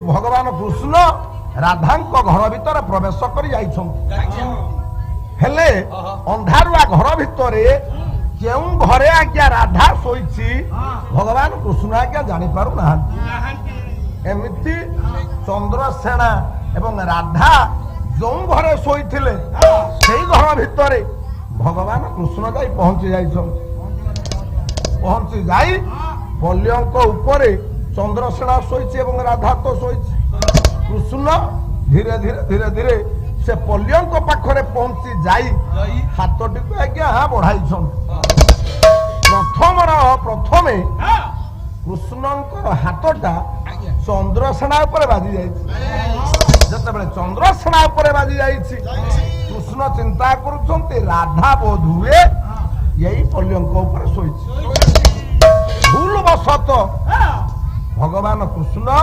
भगवान कृष्ण राधा घर भितर प्रवेश कर हेले अंधारुआ घर भितर जो घरे आज्ञा राधा शोची भगवान कृष्ण आज्ञा जानी पारु ना एमती चंद्रसेना एवं राधा जो घरे शोईथिले से घर भितर भगवान कृष्ण जाई पहुंची जाई पल्यंक उपरे चंद्रसेना शोईची एवं राधा तो शोईची कृष्ण धीरे धीरे धीरे धीरे से पल्यंक पाखरे पहुंची जाई हाथटी को आज्ञा हाँ बढ़ाई प्रथमे कृष्ण हाथटा चंद्रसेना उपरे बाजी जाते चंद्रसेना उपरे बाजी जाई कृष्ण चिंता करुछंती राधा बोध हुए यही पल्यंक उपरे शोईची भूल बसत भगवान कृष्ण